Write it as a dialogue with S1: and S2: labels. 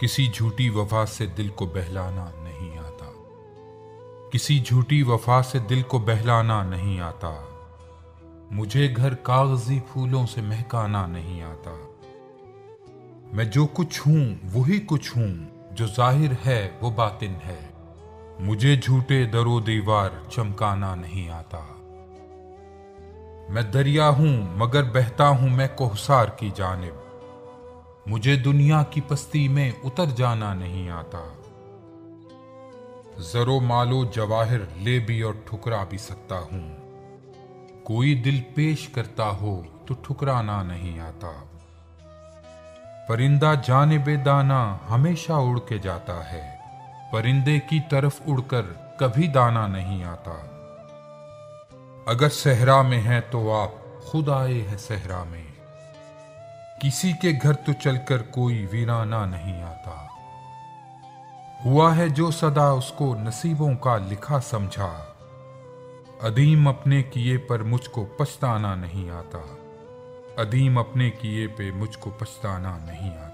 S1: किसी झूठी वफा से दिल को बहलाना नहीं आता। किसी झूठी वफा से दिल को बहलाना नहीं आता। मुझे घर कागजी फूलों से महकाना नहीं आता। मैं जो कुछ हूं वही कुछ हूं, जो जाहिर है वो बातिन है। मुझे झूठे दरो दीवार चमकाना नहीं आता। मैं दरिया हूं मगर बहता हूं मैं कोहसार की जानिब। मुझे दुनिया की पस्ती में उतर जाना नहीं आता। जरो मालो जवाहिर ले भी और ठुकरा भी सकता हूं। कोई दिल पेश करता हो तो ठुकराना नहीं आता। परिंदा जानिबे दाना हमेशा उड़ के जाता है। परिंदे की तरफ उड़कर कभी दाना नहीं आता। अगर सहरा में है तो आप खुद आए हैं सहरा में। किसी के घर तो चलकर कोई वीराना नहीं आता। हुआ है जो सदा उसको नसीबों का लिखा समझा। अदीम अपने किए पर मुझको पछताना नहीं आता। अदीम अपने किए पे मुझको पछताना नहीं आता।